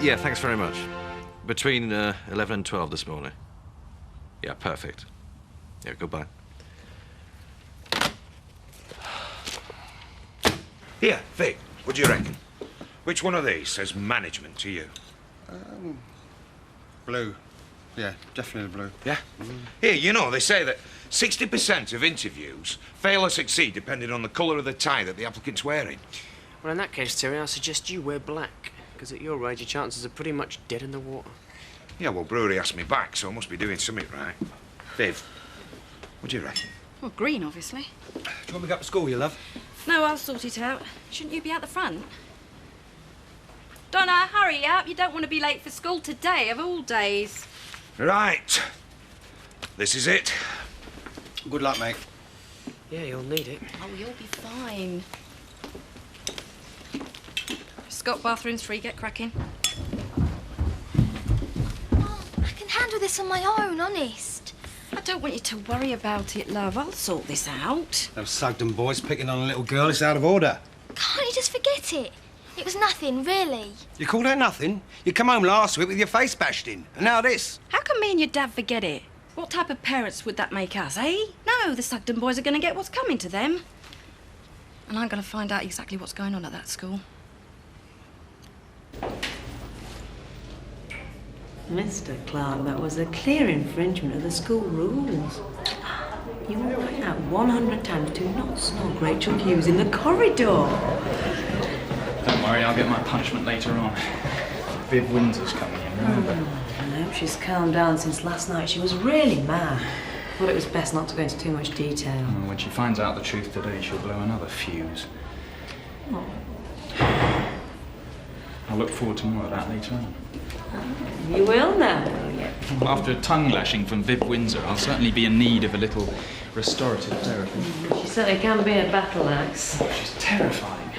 Yeah, thanks very much. Between 11 and 12 this morning. Yeah, perfect. Yeah, goodbye. Here, Vic, what do you reckon? Which one of these says management to you? Blue. Yeah, definitely blue. Yeah? Here, you know, they say that 60% of interviews fail or succeed depending on the colour of the tie that the applicant's wearing. Well, in that case, Terry, I suggest you wear black, because at your age, your chances are pretty much dead in the water. Yeah, well, Brewery asked me back, so I must be doing something right. Viv, what do you reckon? Well, green, obviously. Do you want me to go up to school, you love? No, I'll sort it out. Shouldn't you be at the front? Donna, hurry up. You don't want to be late for school today, of all days. Right. This is it. Good luck, mate. Yeah, you'll need it. Oh, you'll be fine. Scott, bathroom's free. Get cracking. Oh, I can handle this on my own, honest. I don't want you to worry about it, love. I'll sort this out. Those Sugden boys picking on a little girl, it's out of order. Can't you just forget it? It was nothing, really. You call that nothing? You come home last week with your face bashed in, and now this. How can me and your dad forget it? What type of parents would that make us, eh? No, the Sugden boys are going to get what's coming to them. And I'm going to find out exactly what's going on at that school. Mr. Clark, that was a clear infringement of the school rules. You were right out 100 times to not snog Rachel Hughes in the corridor. Don't worry, I'll get my punishment later on. Viv Windsor's coming in, remember? I hope she's calmed down since last night. She was really mad. Thought it was best not to go into too much detail. Well, when she finds out the truth today, she'll blow another fuse. Oh. I'll look forward to more of that later on. You will now, will you? Well, after a tongue lashing from Viv Windsor, I'll certainly be in need of a little restorative therapy. She certainly can be a battle axe. Oh, she's terrifying.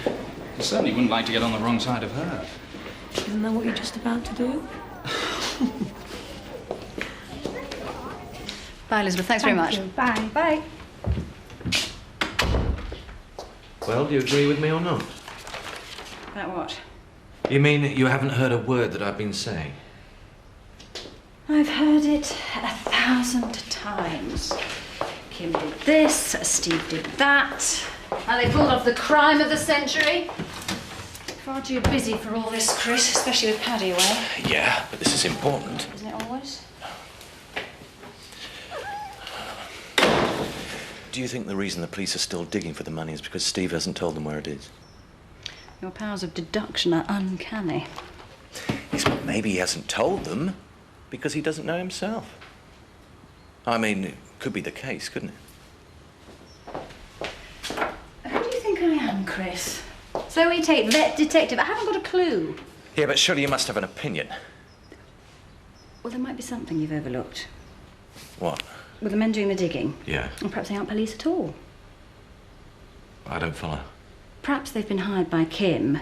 I certainly wouldn't like to get on the wrong side of her. Isn't that what you're just about to do? Bye, Elizabeth. Thanks very much. Bye. Bye. Well, do you agree with me or not? About what? You mean you haven't heard a word that I've been saying? I've heard it 1,000 times. Kim did this, Steve did that. And they pulled off the crime of the century. Far too busy for all this, Chris, especially with Paddy away. Yeah, but this is important. Isn't it always? Do you think the reason the police are still digging for the money is because Steve hasn't told them where it is? Your powers of deduction are uncanny. Yes, but maybe he hasn't told them because he doesn't know himself. I mean, it could be the case, couldn't it? Who do you think I am, Chris? Zoe Tate, vet detective. I haven't got a clue. Yeah, but surely you must have an opinion. Well, there might be something you've overlooked. What? With the men doing the digging. Yeah, Or perhaps they aren't police at all. I don't follow. Perhaps they've been hired by Kim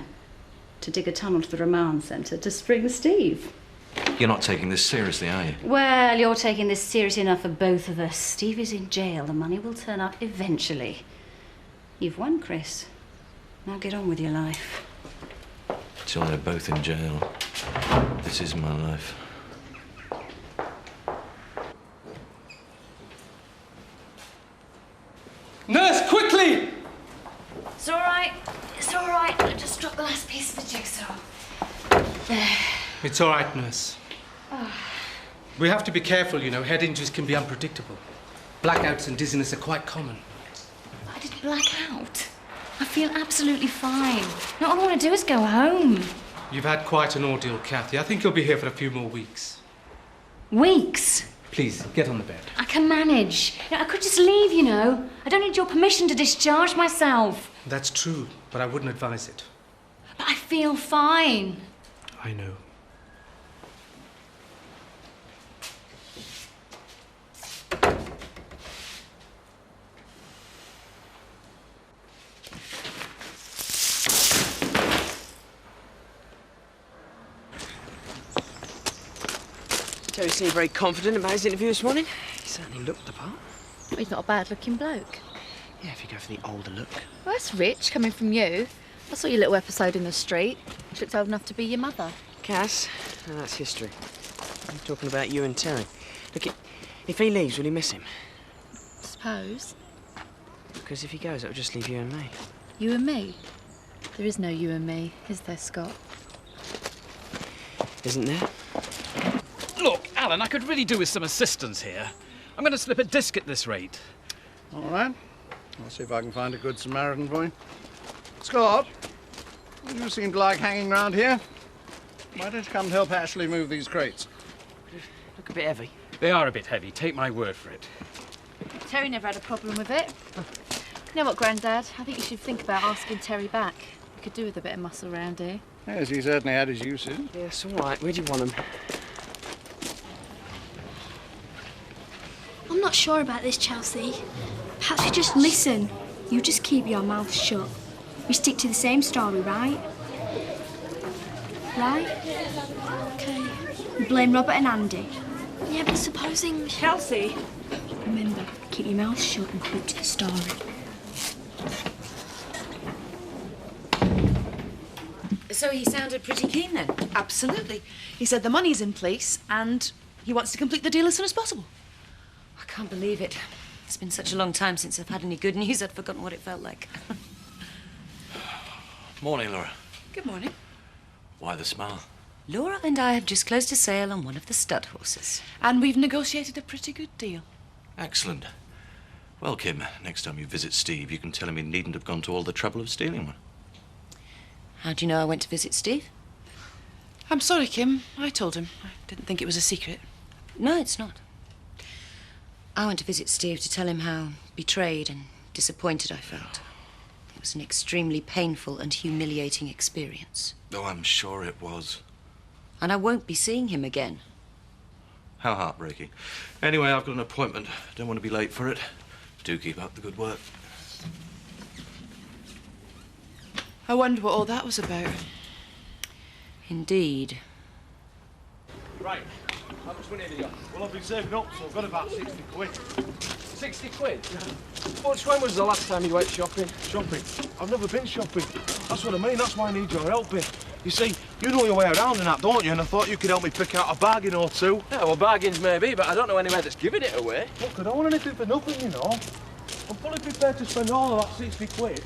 to dig a tunnel to the remand centre to spring Steve. You're not taking this seriously, are you? Well, you're taking this seriously enough for both of us. Steve is in jail. The money will turn up eventually. You've won, Chris. Now get on with your life. Till they're both in jail. This is my life. Nurse, quickly! It's all right. It's all right. I just dropped the last piece of the jigsaw. There. It's all right, nurse. We have to be careful, you know. Head injuries can be unpredictable. Blackouts and dizziness are quite common. I didn't black out. I feel absolutely fine. Now, all I want to do is go home. You've had quite an ordeal, Kathy. I think you'll be here for a few more weeks. Weeks? Please, get on the bed. I can manage. You know, I could just leave, you know. I don't need your permission to discharge myself. That's true, but I wouldn't advise it. But I feel fine. I know. Terry seemed very confident about his interview this morning. He certainly looked the part. Well, he's not a bad-looking bloke. Yeah, if you go for the older look. Well, that's rich, coming from you. I saw your little episode in the street. She looked old enough to be your mother. Cass, now that's history. I'm talking about you and Terry. Look, if he leaves, will he miss him? Suppose. Because if he goes, it'll just leave you and me. You and me? There is no you and me, is there, Scott? Isn't there? Look, Alan, I could really do with some assistance here. I'm going to slip a disc at this rate. All right. I'll see if I can find a good Samaritan for you. Scott, you seem to like hanging round here. Why don't you come and help Ashley move these crates? Look a bit heavy. They are a bit heavy, take my word for it. Terry never had a problem with it. You know what, Grandad? I think you should think about asking Terry back. We could do with a bit of muscle round here. Yes, he certainly had his uses. Yes, all right. Where do you want them? I'm not sure about this, Chelsea. Perhaps we just listen. You just keep your mouth shut. We stick to the same story, right? Right? Okay. We blame Robert and Andy. Yeah, but supposing... Chelsea! Remember, keep your mouth shut and keep to the story. So he sounded pretty keen then? Absolutely. He said the money's in place and he wants to complete the deal as soon as possible. I can't believe it. It's been such a long time since I've had any good news, I'd forgotten what it felt like. Morning, Laura. Good morning. Why the smile? Laura and I have just closed a sale on one of the stud horses. And we've negotiated a pretty good deal. Excellent. Well, Kim, next time you visit Steve, you can tell him he needn't have gone to all the trouble of stealing one. How do you know I went to visit Steve? I'm sorry, Kim. I told him. I didn't think it was a secret. No, it's not. I went to visit Steve to tell him how betrayed and disappointed I felt. It was an extremely painful and humiliating experience. Oh, I'm sure it was. And I won't be seeing him again. How heartbreaking. Anyway, I've got an appointment. Don't want to be late for it. Do keep up the good work. I wonder what all that was about. Indeed. Right. How much money have you got? Well, I've been saving up, so I've got about 60 quid. 60 quid? Butch, when was the last time you went shopping? Shopping? I've never been shopping. That's what I mean. That's why I need your help here. You see, you know your way around and that, don't you? And I thought you could help me pick out a bargain or two. Yeah, well, bargains maybe, but I don't know anywhere that's giving it away. Look, I don't want anything for nothing, you know. I'm fully prepared to spend all of that 60 quid.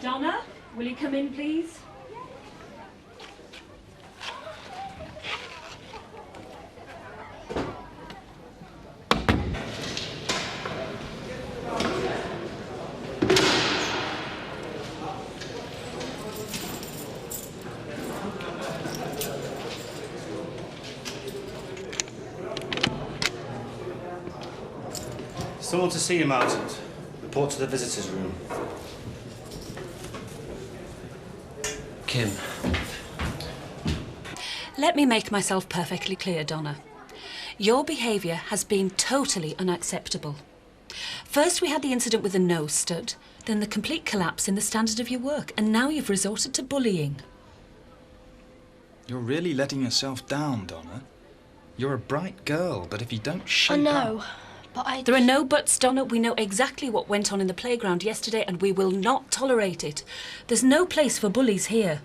Donna, will you come in, please? Someone to see you, Martin. Report to the visitors' room. Kim. Let me make myself perfectly clear, Donna. Your behaviour has been totally unacceptable. First we had the incident with the nose stud, then the complete collapse in the standard of your work, and now you've resorted to bullying. You're really letting yourself down, Donna. You're a bright girl, but if you don't shape I know, up... but There are no buts, Donna. We know exactly what went on in the playground yesterday, and we will not tolerate it. There's no place for bullies here.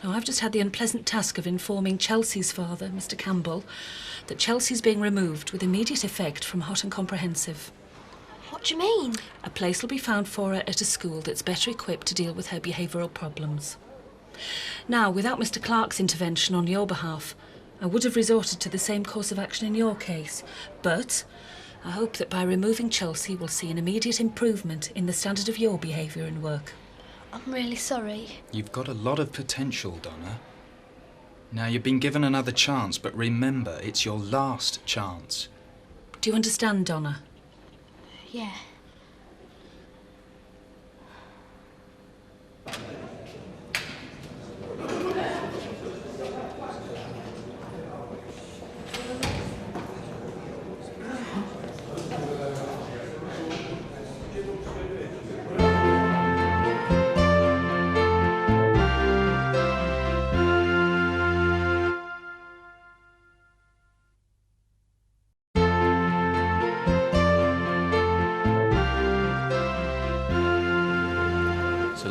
Oh, I've just had the unpleasant task of informing Chelsea's father, Mr. Campbell, that Chelsea's being removed with immediate effect from Hot and Comprehensive. What do you mean? A place will be found for her at a school that's better equipped to deal with her behavioural problems. Now, without Mr. Clark's intervention on your behalf, I would have resorted to the same course of action in your case, but I hope that by removing Chelsea we'll see an immediate improvement in the standard of your behaviour and work. I'm really sorry. You've got a lot of potential, Donna. Now, you've been given another chance, but remember, it's your last chance. Do you understand, Donna? Yeah.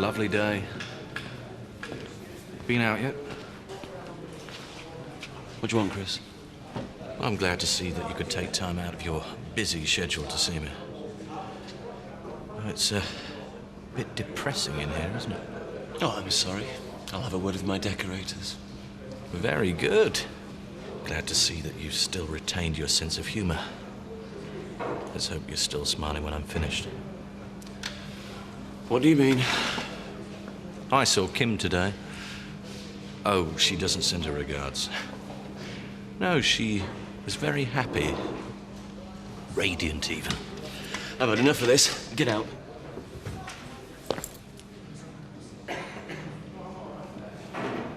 lovely day. Been out yet? What do you want, Chris? I'm glad to see that you could take time out of your busy schedule to see me. It's a bit depressing in here, isn't it? Oh, I'm sorry. I'll have a word with my decorators. Very good. Glad to see that you've still retained your sense of humour. Let's hope you're still smiling when I'm finished. What do you mean? I saw Kim today. Oh, she doesn't send her regards. No, she was very happy. Radiant, even. I've had enough of this. Get out.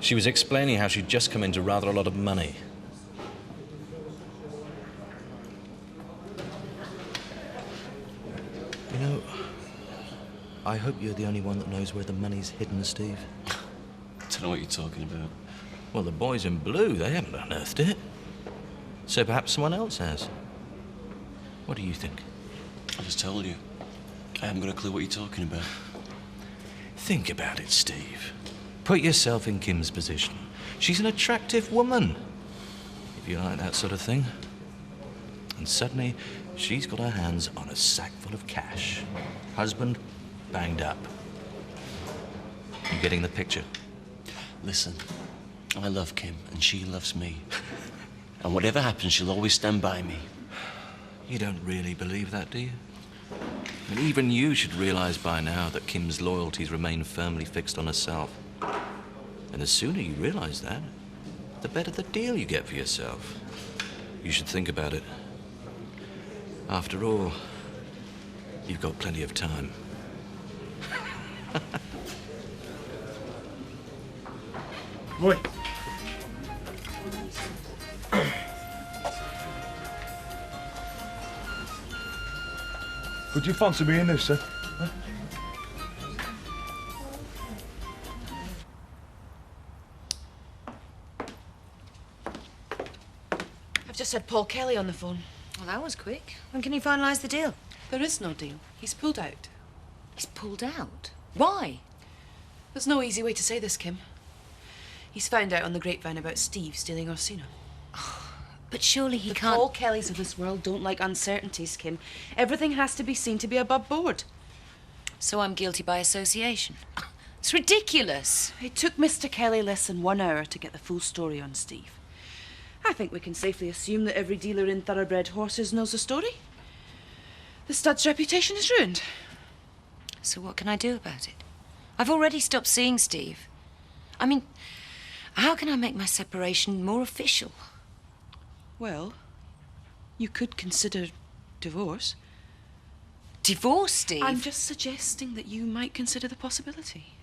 She was explaining how she'd just come into rather a lot of money. You know, I hope you're the only one that knows where the money's hidden, Steve. I don't know what you're talking about. Well, the boys in blue, they haven't unearthed it. So perhaps someone else has. What do you think? I just told you. I haven't got a clue what you're talking about. Think about it, Steve. Put yourself in Kim's position. She's an attractive woman, if you like that sort of thing. And suddenly, she's got her hands on a sack full of cash. Husband banged up. You getting the picture? Listen, I love Kim, and she loves me. And whatever happens, she'll always stand by me. You don't really believe that, do you? I mean, even you should realize by now that Kim's loyalties remain firmly fixed on herself. And the sooner you realize that, the better the deal you get for yourself. You should think about it. After all, you've got plenty of time. Boy. Would you fancy me in this, sir? Huh? I've just had Paul Kelly on the phone. Well, that was quick. When can you finalise the deal? There is no deal. He's pulled out. He's pulled out? Why? There's no easy way to say this, Kim. He's found out on the grapevine about Steve stealing Orsino. But surely he the can't... Paul Kellys of this world don't like uncertainties, Kim. Everything has to be seen to be above board. So I'm guilty by association. It's ridiculous. It took Mr. Kelly less than 1 hour to get the full story on Steve. I think we can safely assume that every dealer in thoroughbred horses knows the story. The stud's reputation is ruined. So what can I do about it? I've already stopped seeing Steve. I mean, how can I make my separation more official? Well, you could consider divorce. Divorce, Steve? I'm just suggesting that you might consider the possibility.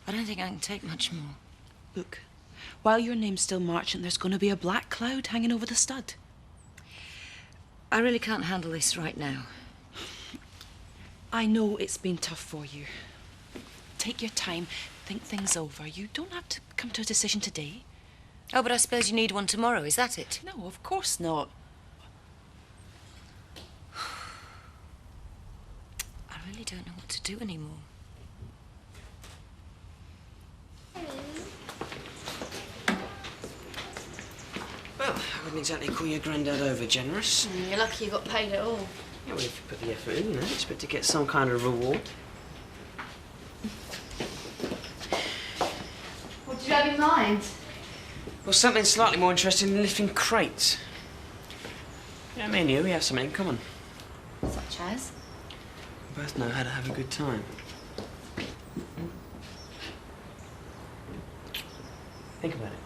I don't think I can take much more. Look, while your name's still Marchant, there's going to be a black cloud hanging over the stud. I really can't handle this right now. I know it's been tough for you. Take your time, think things over. You don't have to come to a decision today. Oh, but I suppose you need one tomorrow, is that it? No, of course not. I really don't know what to do anymore. Well, I wouldn't exactly call your granddad over generous. You're lucky you got paid at all. Yeah, well, if you put the effort in, expect to get some kind of reward. What did you have in mind? Well, something slightly more interesting than lifting crates. Yeah, me and you, we have something in common. Such as? We both know how to have a good time. Think about it.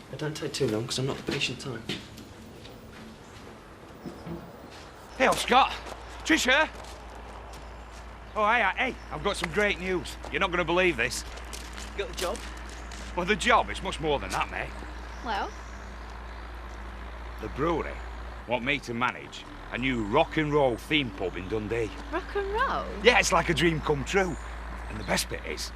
But don't take too long, because I'm not a patient type. Hey, Scott. Trish here? Oh, hey, I've got some great news. You're not going to believe this. You got the job? Well, the job is much more than that, mate. Well? The brewery want me to manage a new rock and roll theme pub in Dundee. Rock and roll? Yeah, it's like a dream come true. And the best bit is,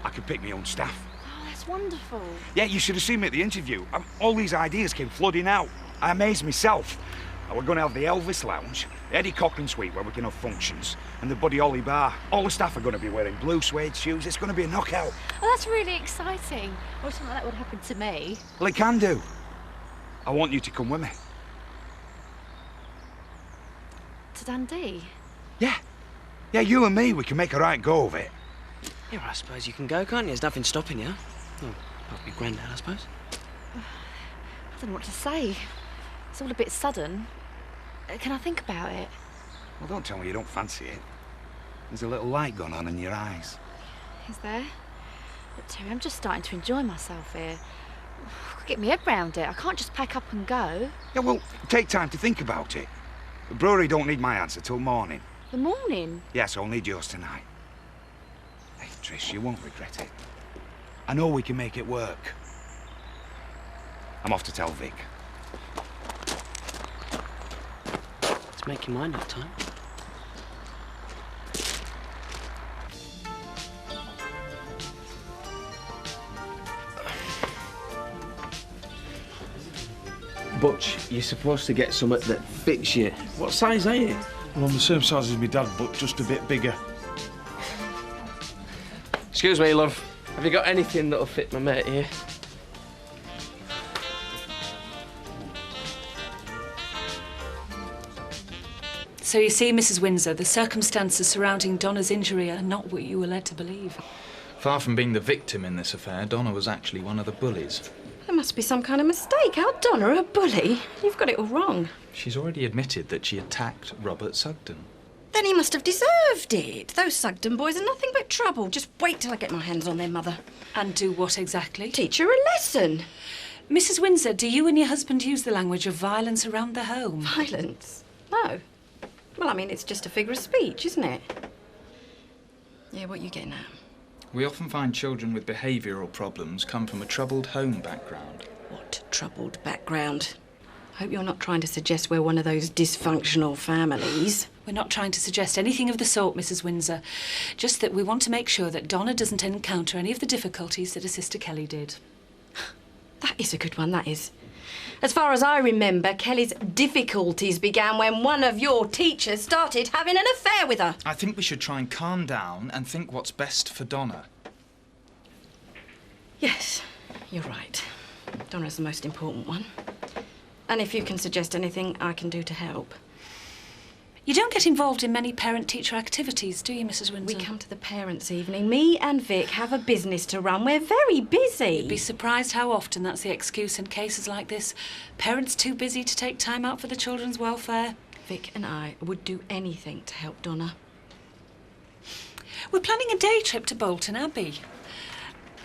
I can pick my own staff. Oh, that's wonderful. Yeah, you should have seen me at the interview. All these ideas came flooding out. I amazed myself. We're going to have the Elvis Lounge, the Eddie Cochran Suite where we can have functions, and the Buddy Holly Bar. All the staff are going to be wearing blue suede shoes. It's going to be a knockout. Oh, that's really exciting. I wish something like that would happen to me. Well, it can do. I want you to come with me. To Dundee? Yeah, you and me, we can make a right go of it. Yeah, well, I suppose you can go, can't you? There's nothing stopping you. Oh, apart from your granddad, I suppose. I don't know what to say. It's all a bit sudden. Can I think about it? Well, don't tell me you don't fancy it. There's a little light gone on in your eyes. Is there? But Terry, I'm just starting to enjoy myself here. I could get my head round it. I can't just pack up and go. Yeah, well, take time to think about it. The brewery don't need my answer till morning. The morning? Yes, I'll need yours tonight. Hey, Trish, you won't regret it. I know we can make it work. I'm off to tell Vic. Let's make your mind up, time. Butch, you're supposed to get something that fits you. What size are you? Well, I'm the same size as my dad, but just a bit bigger. Excuse me, love. Have you got anything that'll fit my mate here? So you see, Mrs. Windsor, the circumstances surrounding Donna's injury are not what you were led to believe. Far from being the victim in this affair, Donna was actually one of the bullies. There must be some kind of mistake. How Donna a bully? You've got it all wrong. She's already admitted that she attacked Robert Sugden. Then he must have deserved it. Those Sugden boys are nothing but trouble. Just wait till I get my hands on their mother. And do what exactly? Teach her a lesson. Mrs. Windsor, do you and your husband use the language of violence around the home? Violence? No. Well, I mean, it's just a figure of speech, isn't it? Yeah, what you getting at? We often find children with behavioural problems come from a troubled home background. What troubled background? I hope you're not trying to suggest we're one of those dysfunctional families. We're not trying to suggest anything of the sort, Mrs. Windsor. Just that we want to make sure that Donna doesn't encounter any of the difficulties that her sister Kelly did. That is a good one, that is. As far as I remember, Kelly's difficulties began when one of your teachers started having an affair with her. I think we should try and calm down and think what's best for Donna. Yes, you're right. Donna's the most important one. And if you can suggest anything I can do to help. You don't get involved in many parent-teacher activities, do you, Mrs. Windsor? We come to the parents' evening. Me and Vic have a business to run. We're very busy. You'd be surprised how often that's the excuse in cases like this. Parents too busy to take time out for the children's welfare. Vic and I would do anything to help Donna. We're planning a day trip to Bolton Abbey.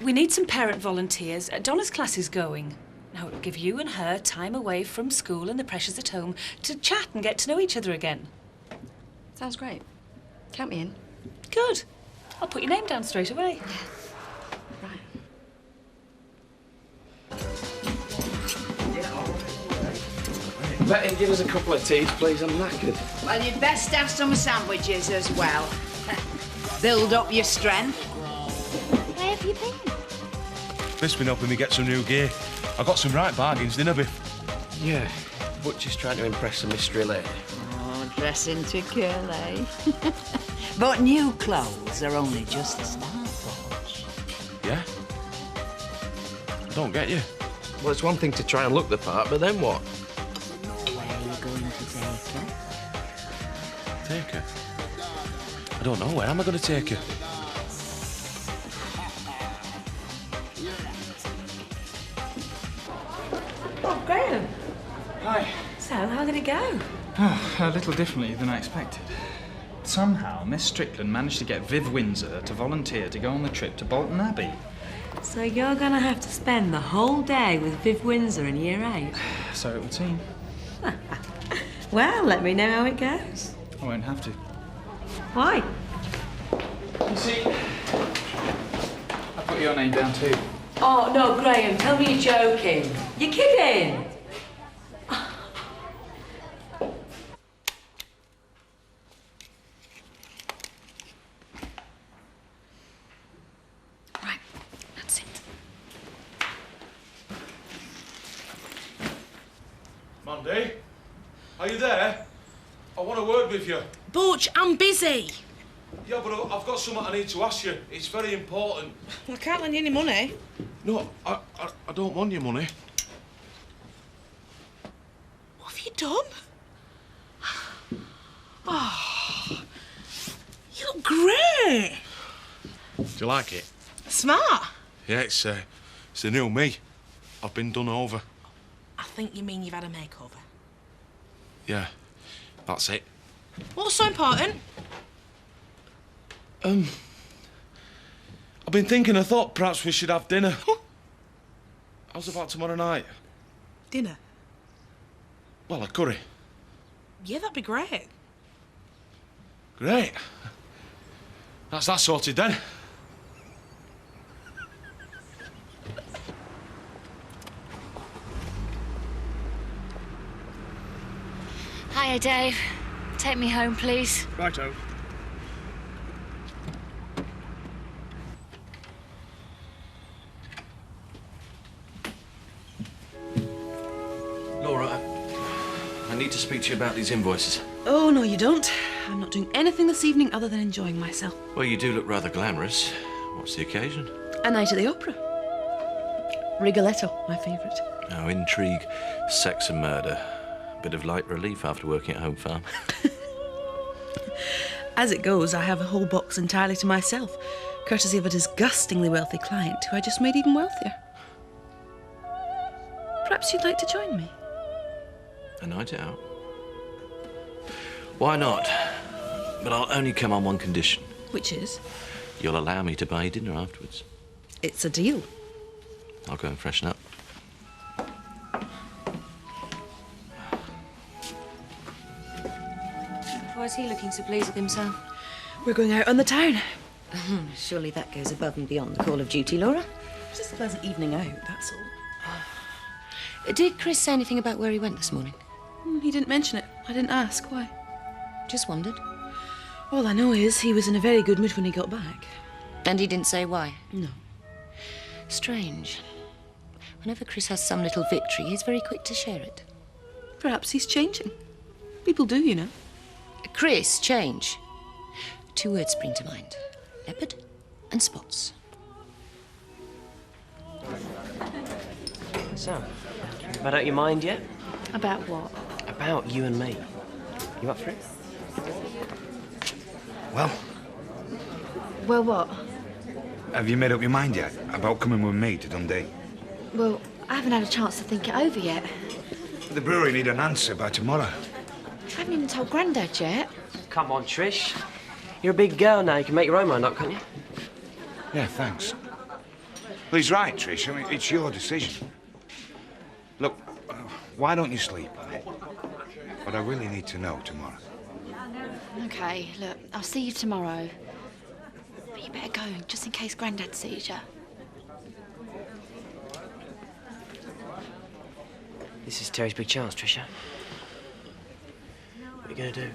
We need some parent volunteers. Donna's class is going. Now, it'll give you and her time away from school and the pressures at home to chat and get to know each other again. Sounds great. Count me in. Good. I'll put your name down straight away. Right. Let him give us a couple of teas, please. I'm knackered. Well, you'd best have some sandwiches as well. Build up your strength. Where have you been? This been helping me get some new gear. I got some right bargains, didn't I, Biff? Yeah. Butcher's trying to impress a mystery lady. Oh, dressing to kill, eh? But new clothes are only just the start, Butch. Yeah? I don't get you. Well, it's one thing to try and look the part, but then what? Where are you going to take her? Take her? I don't know. Where am I going to take her? Oh, Graham. Hi. So, how did it go? A little differently than I expected. Somehow, Miss Strickland managed to get Viv Windsor to volunteer to go on the trip to Bolton Abbey. So you're going to have to spend the whole day with Viv Windsor in Year 8? So it would seem. Well, let me know how it goes. I won't have to. Why? You see, I put your name down too. Oh, no, Graham, tell me you're joking. You're kidding. Right, that's it. Mandy? Are you there? I want a word with you. Butch, I'm busy. Yeah, but I've got something I need to ask you. It's very important. I can't lend you any money. No, I don't want your money. What have you done? Oh, you look great. Do you like it? Smart. Yeah, it's the new me. I've been done over. I think you mean you've had a makeover. Yeah, that's it. What's so important? I've been thinking, I thought perhaps we should have dinner. How's about tomorrow night? Dinner? Well, a curry. Yeah, that'd be great. Great. That's that sorted then. Hiya, Dave. Take me home, please. Righto. Laura, I need to speak to you about these invoices. Oh, no, you don't. I'm not doing anything this evening other than enjoying myself. Well, you do look rather glamorous. What's the occasion? A night at the opera. Rigoletto, my favourite. Oh, intrigue, sex and murder. Bit of light relief after working at Home Farm. As it goes, I have a whole box entirely to myself, courtesy of a disgustingly wealthy client who I just made even wealthier. Perhaps you'd like to join me? A night out? Why not? But I'll only come on one condition. Which is? You'll allow me to buy you dinner afterwards. It's a deal. I'll go and freshen up. Why is he looking so pleased with himself? We're going out on the town. Surely that goes above and beyond the call of duty, Laura. Just a pleasant evening out, that's all. Did Chris say anything about where he went this morning? He didn't mention it. I didn't ask. Why? Just wondered. All I know is he was in a very good mood when he got back. And he didn't say why? No. Strange. Whenever Chris has some little victory, he's very quick to share it. Perhaps he's changing. People do, you know. Chris, change. Two words spring to mind. Leopard and spots. So, made out your mind yet? About what? About you and me. You up for it? Well, Well, what? have you made up your mind yet about coming with me to Dundee? Well, I haven't had a chance to think it over yet. The brewery need an answer by tomorrow. I haven't even told Grandad yet. Come on, Trish. You're a big girl now. You can make your own mind up, can't you? Yeah, thanks. Well, he's right, Trish. I mean, it's your decision. Look, why don't you sleep on it? But I really need to know tomorrow. Okay, look, I'll see you tomorrow. But you better go, just in case Grandad sees you. This is Terry's big chance, Trisha. What are you going to do?